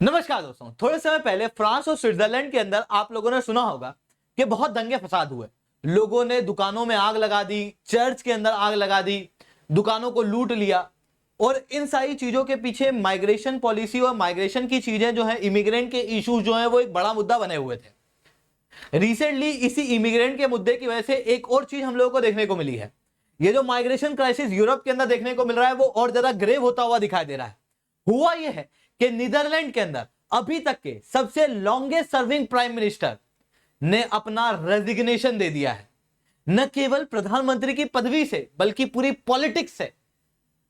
नमस्कार दोस्तों, थोड़े समय पहले फ्रांस और स्विट्जरलैंड के अंदर आप लोगों ने सुना होगा कि बहुत दंगे फसाद हुए। लोगों ने दुकानों में आग लगा दी, चर्च के अंदर आग लगा दी, दुकानों को लूट लिया। और इन सारी चीजों के पीछे माइग्रेशन पॉलिसी और माइग्रेशन की चीजें जो है, इमिग्रेंट के इश्यूज जो है वो एक बड़ा मुद्दा बने हुए थे। रिसेंटली इसी इमिग्रेंट के मुद्दे की वजह से एक और चीज हम लोगों को देखने को मिली है। ये जो माइग्रेशन क्राइसिस यूरोप के अंदर देखने को मिल रहा है वो और ज्यादा ग्रेव होता हुआ दिखाई दे रहा है। हुआ यह है कि नीदरलैंड के अंदर अभी तक के सबसे लॉन्गेस्ट सर्विंग प्राइम मिनिस्टर ने अपना रेजिग्नेशन दे दिया है। न केवल प्रधानमंत्री की पदवी से बल्कि पूरी पॉलिटिक्स से,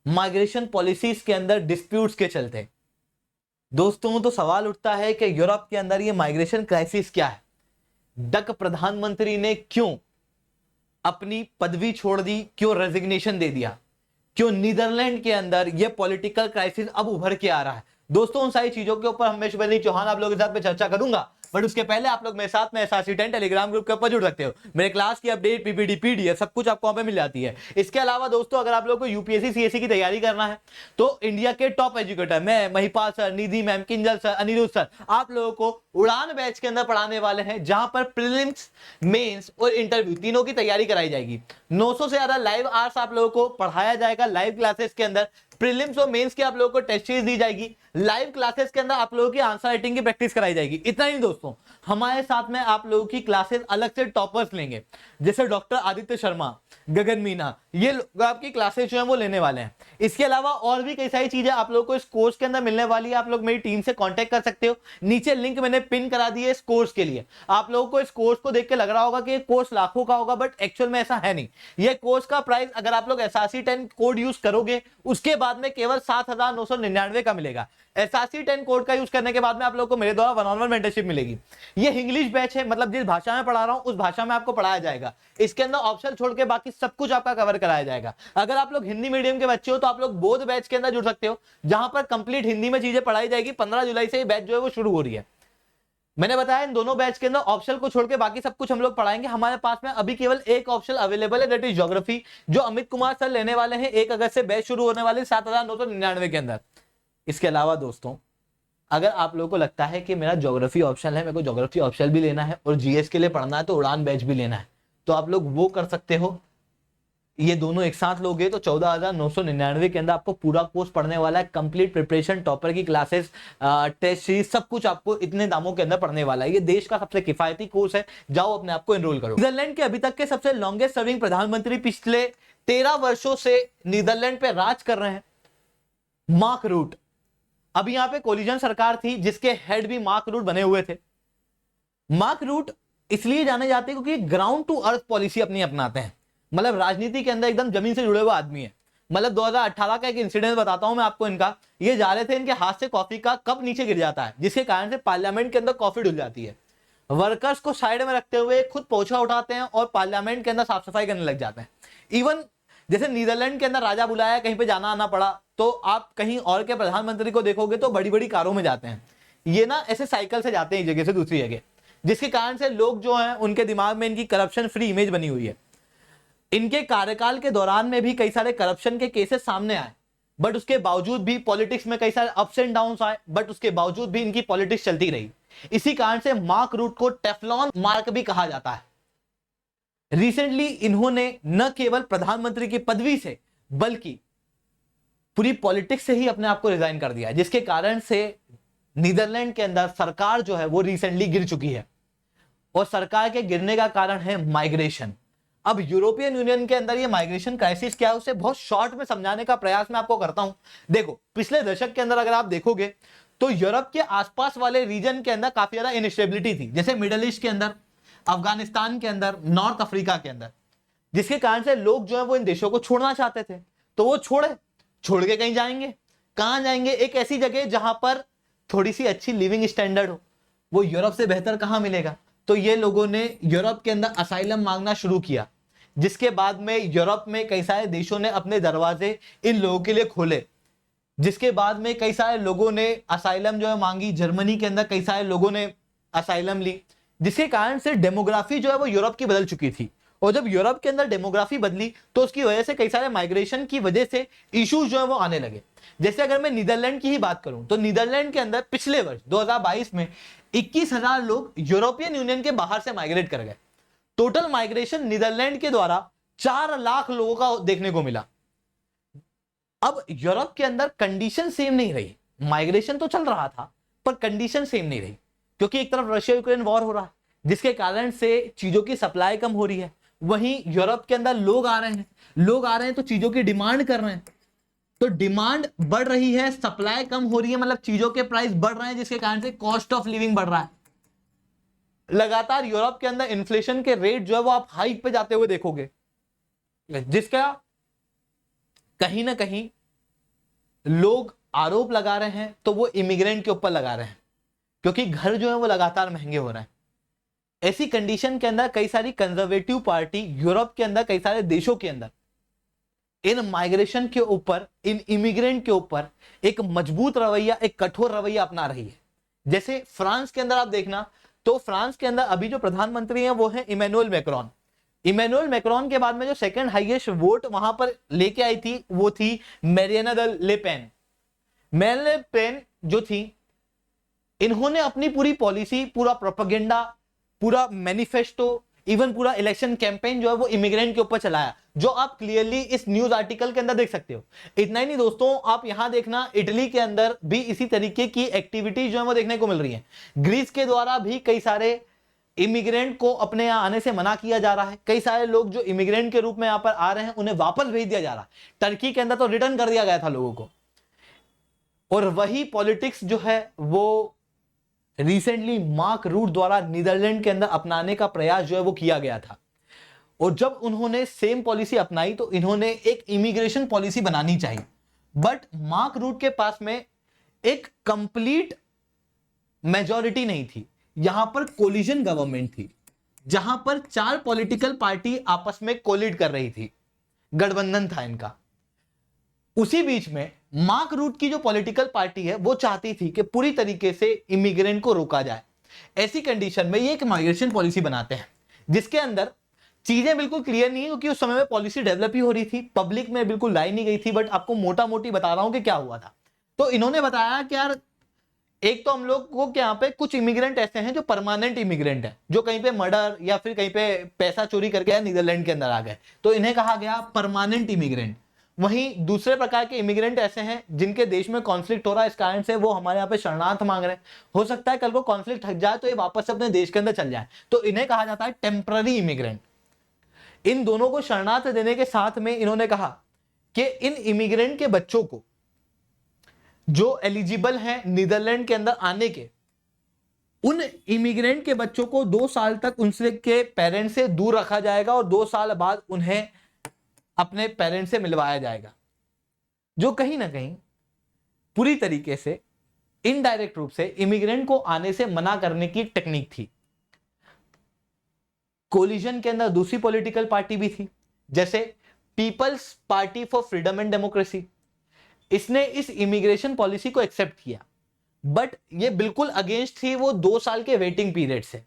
माइग्रेशन पॉलिसीज के अंदर डिस्प्यूट्स के चलते। दोस्तों, तो सवाल उठता है कि यूरोप के अंदर ये माइग्रेशन क्राइसिस क्या है? डक प्रधानमंत्री ने क्यों अपनी पदवी छोड़ दी, क्यों रेजिग्नेशन दे दिया, क्यों नीदरलैंड के अंदर यह पॉलिटिकल क्राइसिस अब उभर के आ रहा है? दोस्तों, उन सारी चीजों के ऊपर हमेश बनी चौहान आप लोगों के साथ में चर्चा करूंगा। बट उसके पहले आप लोग मेरे साथ में SRC10 टेलीग्राम ग्रुप के ऊपर जुड़ सकते हो। मेरे क्लास की अपडेट, पीपीटी, पीडीएफ सब कुछ आपको वहां पे मिल जाती है। इसके अलावा दोस्तों, अगर आप लोग को यूपीएससी सीएससी की तैयारी करना है तो इंडिया के टॉप एजुकेटर मैं, Mahipal sir, Nidhi ma'am, Kinjal sir, Aniruddh sir आप लोगों को उड़ान बैच के अंदर पढ़ाने वाले हैं, जहां पर प्रीलिम्स, मेंस और इंटरव्यू तीनों की तैयारी कराई जाएगी। 900 से ज्यादा लाइव आवर्स आप लोगों को पढ़ाया जाएगा। लाइव क्लासेस के अंदर प्रीलिम्स और मेंस के आप लोगों को टेस्ट सीरीज दी जाएगी। लाइव क्लासेस के अंदर आप लोगों की आंसर राइटिंग की प्रैक्टिस कराई जाएगी। इतना ही दोस्तों, हमारे साथ में आप लोगों की क्लासेस अलग से टॉपर्स लेंगे, जैसे डॉक्टर आदित्य शर्मा, गगन मीना, ये आपकी क्लासेस जो है वो लेने वाले हैं। इसके अलावा और भी कई सारी चीजें आप लोगों को इस कोर्स के अंदर मिलने वाली है। आप लोग मेरी टीम से कांटेक्ट कर सकते हो। नीचे लिंक मैंने पिन करा दी है इस कोर्स के लिए। आप लोगों को इस कोर्स को देख के लग रहा होगा कि ये कोर्स लाखों का होगा, बट एक्चुअल में ऐसा है नहीं। ये कोर्स का प्राइस अगर आप लोग SRC10 कोड यूज करोगे उसके बाद में केवल 7,999 का मिलेगा। SRC10 कोड का यूज करने के बाद में आप लोगों को मेरे द्वारा 1-on-1 मेंटरशिप मिलेगी। ये इंग्लिश बैच है, मतलब जिस भाषा में पढ़ा रहा हूं उस भाषा में आपको पढ़ाया जाएगा। इसके अंदर ऑप्शन छोड़ के बाकी सब कुछ आपका कवर कराया जाएगा। अगर आप लोग हिंदी मीडियम के बच्चे हो तो आप लोग बोध बैच के अंदर जुड़ सकते हो, जहां पर कंप्लीट हिंदी में चीजें पढ़ाई जाएगी। 15 जुलाई से ये बैच जो है वो शुरू हो रही है। मैंने बताया इन दोनों बैच के अंदर ऑप्शन को छोड़ के बाकी सब कुछ हम लोग पढ़ाएंगे। हमारे पास में अभी केवल एक ऑप्शन अवेलेबल है, दैट इज ज्योग्राफी, जो अमित कुमार सर लेने वाले हैं। 1 अगस्त से बैच शुरू होने वाले 7,999 के अंदर। इसके अलावा दोस्तों, अगर आप लोगों को लगता है कि मेरा ज्योग्राफी ऑप्शन है, मेरे को ज्योग्राफी ऑप्शन भी लेना है और जीएस के लिए पढ़ना है तो उड़ान बैच भी लेना है, तो आप लोग वो कर सकते हो। ये दोनों एक साथ लोगे तो 14,999 के अंदर आपको पूरा कोर्स पढ़ने वाला है। कंप्लीट प्रिपरेशन, टॉपर की क्लासेस, टेस्ट सीरीज सब कुछ आपको इतने दामों के अंदर पढ़ने वाला है। ये देश का सबसे किफायती कोर्स है, जाओ अपने आप को एनरोल करो। नीदरलैंड के अभी तक के सबसे लॉन्गेस्ट सर्विंग प्रधानमंत्री पिछले 13 वर्षों से नीदरलैंड पे राज कर रहे हैं, मार्क रूट। अभी यहां पे कोलिजन सरकार थी जिसके हेड भी मार्क रूट बने हुए थे। मार्क रूट इसलिए जाने जाते हैं क्योंकि ग्राउंड टू अर्थ पॉलिसी अपनी अपनाते हैं। मतलब राजनीति के अंदर एकदम जमीन से जुड़े हुए आदमी है। मतलब 2018 का एक इंसिडेंट बताता हूं मैं आपको इनका। ये जा रहे थे, इनके हाथ से कॉफी का कप नीचे गिर जाता है, जिसके कारण से पार्लियामेंट के अंदर कॉफी डुल जाती है। वर्कर्स को साइड में रखते हुए खुद पोछा उठाते हैं और पार्लियामेंट के अंदर साफ सफाई करने लग जाते हैं। इवन जैसे नीदरलैंड के अंदर राजा बुलाया, कहीं पे जाना आना पड़ा, तो आप कहीं और के प्रधानमंत्री को देखोगे तो बड़ी बड़ी कारों में जाते हैं। ये ना ऐसे साइकिल से जाते हैं एक जगह से दूसरी जगह, जिसके कारण से लोग जो हैं उनके दिमाग में इनकी करप्शन फ्री इमेज बनी हुई है। इनके कार्यकाल के दौरान में भी कई सारे करप्शन के केसेस सामने आए, बट उसके बावजूद भी पॉलिटिक्स में कई सारे अप्स एंड डाउन्स आए, बट उसके बावजूद भी इनकी पॉलिटिक्स चलती रही। इसी कारण से मार्क रूट को टेफ्लॉन मार्क भी कहा जाता है। रिसेंटली इन्होंने न केवल प्रधानमंत्री की पदवी से बल्कि पूरी पॉलिटिक्स से ही अपने आप को रिजाइन कर दिया, जिसके कारण से नीदरलैंड के अंदर सरकार जो है वो रिसेंटली गिर चुकी है। और सरकार के गिरने का कारण है माइग्रेशन। अब यूरोपियन यूनियन के अंदर ये माइग्रेशन क्राइसिस क्या है उसे बहुत शॉर्ट में समझाने का प्रयास मैं आपको करता हूं। देखो, पिछले दशक के अंदर अगर आप देखोगे तो यूरोप के आसपास वाले रीजन के अंदर काफी ज्यादा इनस्टेबिलिटी थी, जैसे मिडिल ईस्ट के अंदर, अफगानिस्तान के अंदर, नॉर्थ अफ्रीका के अंदर, जिसके कारण से लोग जो है वो इन देशों को छोड़ना चाहते थे। तो वो छोड़ के कहीं जाएंगे, कहां जाएंगे? एक ऐसी जगह जहां पर थोड़ी सी अच्छी लिविंग स्टैंडर्ड हो। वो यूरोप से बेहतर कहां मिलेगा? तो ये लोगों ने यूरोप के अंदर असाइलम मांगना शुरू किया, जिसके बाद में यूरोप में कई सारे देशों ने अपने दरवाजे इन लोगों के लिए खोले, जिसके बाद में कई सारे लोगों ने असाइलम जो है मांगी। जर्मनी के अंदर कई सारे लोगों ने असाइलम ली, जिसके कारण से डेमोग्राफी जो है वो यूरोप की बदल चुकी थी। और जब यूरोप के अंदर डेमोग्राफी बदली तो उसकी वजह से कई सारे माइग्रेशन की वजह से इश्यूज जो है वो आने लगे। जैसे अगर मैं नीदरलैंड की ही बात करूं तो नीदरलैंड के अंदर पिछले वर्ष 2022 में 21,000 लोग यूरोपियन यूनियन के बाहर से माइग्रेट कर गए। टोटल माइग्रेशन नीदरलैंड के द्वारा 4 लाख लोगों का देखने को मिला। अब यूरोप के अंदर कंडीशन सेम नहीं रही, माइग्रेशन तो चल रहा था पर कंडीशन सेम नहीं रही, क्योंकि एक तरफ रशिया यूक्रेन वॉर हो रहा है जिसके कारण से चीजों की सप्लाई कम हो रही है, वहीं यूरोप के अंदर लोग आ रहे हैं तो चीजों की डिमांड कर रहे हैं, तो डिमांड बढ़ रही है, सप्लाई कम हो रही है, मतलब चीजों के प्राइस बढ़ रहे हैं जिसके कारण से कॉस्ट ऑफ लिविंग बढ़ रहा है। लगातार यूरोप के अंदर इन्फ्लेशन के रेट जो है वो आप हाइक पे जाते हुए देखोगे, जिसका कहीं ना कहीं लोग आरोप लगा रहे हैं तो वो इमिग्रेंट के ऊपर लगा रहे हैं, क्योंकि घर जो है वो लगातार महंगे हो रहे हैं। ऐसी कंडीशन के अंदर कई सारी कंजर्वेटिव पार्टी यूरोप के अंदर, कई सारे देशों के अंदर इन माइग्रेशन के ऊपर, इन इमिग्रेंट के ऊपर एक मजबूत रवैया, एक कठोर रवैया अपना रही है। जैसे फ्रांस के अंदर आप देखना तो फ्रांस के अंदर अभी जो प्रधानमंत्री हैं वो है इमैनुअल मैक्रोन। इमैनुअल मैक्रोन के बाद में जो सेकंड हाईएस्ट वोट वहां पर लेके आई थी वो थी मैरियाना ले पेन। मैरियाना ले पेन जो थी, इन्होंने अपनी पूरी पॉलिसी, पूरा प्रोपेगेंडा, पूरा मैनिफेस्टो, इवन पूरा इलेक्शन कैंपेन जो है वो इमिग्रेंट के ऊपर चलाया, जो आप क्लियरली इस न्यूज आर्टिकल के अंदर देख सकते हो। इतना ही नहीं दोस्तों, आप यहां देखना इटली के अंदर भी इसी तरीके की एक्टिविटीज जो है वो देखने को मिल रही है। ग्रीस के द्वारा भी कई सारे इमिग्रेंट को अपने यहां आने से मना किया जा रहा है। कई सारे लोग जो इमिग्रेंट के रूप में यहां पर आ रहे हैं उन्हें वापस भेज दिया जा रहा है। टर्की के अंदर तो रिटर्न कर दिया गया था लोगों को। और वही पॉलिटिक्स जो है वो रिसेंटली मार्क रूट द्वारा नीदरलैंड के अंदर अपनाने का प्रयास जो है वो किया गया था। और जब उन्होंने सेम पॉलिसी अपनाई तो इन्होंने एक इमिग्रेशन पॉलिसी बनानी चाहिए, बट मार्क रूट के पास में एक कंप्लीट मेजॉरिटी नहीं थी। यहां पर कोलिजन गवर्नमेंट थी, जहां पर 4 पॉलिटिकल पार्टी आपस में कोलिड कर रही थी, गठबंधन था इनका। उसी बीच में मार्क रूट की जो पॉलिटिकल पार्टी है वो चाहती थी कि पूरी तरीके से इमिग्रेंट को रोका जाए। ऐसी कंडीशन में ये एक माइग्रेशन पॉलिसी बनाते हैं जिसके अंदर चीजें बिल्कुल क्लियर नहीं है, क्योंकि उस समय में पॉलिसी डेवलप ही हो रही थी, पब्लिक में बिल्कुल लाई नहीं गई थी। बट आपको मोटा मोटी बता रहा हूं कि क्या हुआ था। तो इन्होंने बताया कि यार एक तो हम लोग को यहाँ पे कुछ इमिग्रेंट ऐसे हैं जो परमानेंट इमिग्रेंट है, जो कहीं पे मर्डर या फिर कहीं पे पैसा चोरी करके नीदरलैंड के अंदर आ गए, तो इन्हें कहा गया परमानेंट इमिग्रेंट। वहीं दूसरे प्रकार के इमिग्रेंट ऐसे हैं जिनके देश में कॉन्फ्लिक्ट हो रहा है, इस कारण से वो हमारे यहाँ पे शरणार्थ मांग रहे हैं। हो सकता है कल को कॉन्फ्लिक्ट हट जाए तो ये वापस अपने देश के अंदर चल जाए, तो इन्हें कहा जाता है टेम्पररी इमिग्रेंट। इन दोनों को शरणार्थ देने के साथ में इन्होंने कहा कि इन इमिग्रेंट के बच्चों को जो एलिजिबल हैं नीदरलैंड के अंदर आने के, उन इमिग्रेंट के बच्चों को 2 साल तक उनसे के पेरेंट्स से दूर रखा जाएगा और 2 साल बाद उन्हें अपने पेरेंट्स से मिलवाया जाएगा, जो कहीं ना कहीं पूरी तरीके से इनडायरेक्ट रूप से इमिग्रेंट को आने से मना करने की टेक्निक थी। कोलिजन के अंदर दूसरी पॉलिटिकल पार्टी भी थी, जैसे people's party for freedom and democracy. इसने इस इमिग्रेशन पॉलिसी को एक्सेप्ट किया, बट ये बिल्कुल अगेंस्ट थी वो 2 साल के वेटिंग पीरियड से।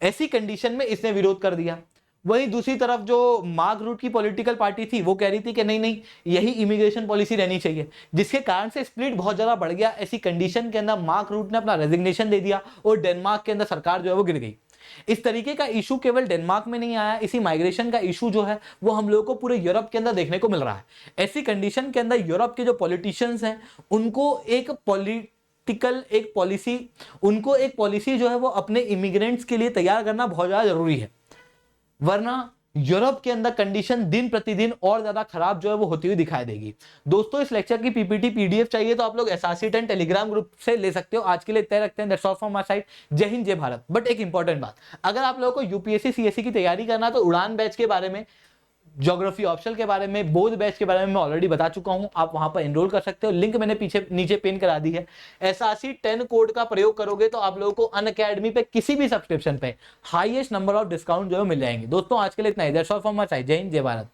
ऐसी कंडीशन में इसने विरोध कर दिया। वहीं दूसरी तरफ जो मार्क रूट की पॉलिटिकल पार्टी थी वो कह रही थी कि नहीं नहीं, यही इमिग्रेशन पॉलिसी रहनी चाहिए, जिसके कारण से स्प्लिट बहुत ज्यादा बढ़ गया। ऐसी कंडीशन के अंदर मार्क रूट ने अपना रेजिग्नेशन दे दिया और डेनमार्क के अंदर सरकार जो है वो गिर गई। इस तरीके का इशू केवल डेनमार्क में नहीं आया, इसी माइग्रेशन का इशू जो है वो हम लोगों को पूरे यूरोप के अंदर देखने को मिल रहा है। ऐसी कंडीशन के अंदर यूरोप के जो पॉलिटिशियंस हैं उनको एक पॉलिसी जो है वो अपने इमिग्रेंट्स के लिए तैयार करना बहुत ज्यादा जरूरी है, वरना यूरोप के अंदर कंडीशन दिन प्रतिदिन और ज्यादा खराब जो है वो होती हुई दिखाई देगी। दोस्तों इस लेक्चर की पीपीटी पीडीएफ चाहिए तो आप लोग SRC10 टेलीग्राम ग्रुप से ले सकते हो। आज के लिए तय रखते हैं। That's all from my side. जय हिंद जय भारत। बट एक इंपॉर्टेंट बात, अगर आप लोगों को यूपीएससी सीएससी की तैयारी करना है तो उड़ान बैच के बारे में, ज्योग्राफी ऑप्शनल के बारे में, बोध बैच के बारे में मैं ऑलरेडी बता चुका हूं, आप वहां पर एनरोल कर सकते हो। लिंक मैंने पीछे नीचे पिन करा दी है। SRC10 कोड का प्रयोग करोगे तो आप लोगों को अनअकैडमी पे किसी भी सब्सक्रिप्शन पे हाईएस्ट नंबर ऑफ डिस्काउंट जो है मिल जाएंगे। दोस्तों आज के लिए इतना ही। That's all from my side. जय हिंद जय भारत।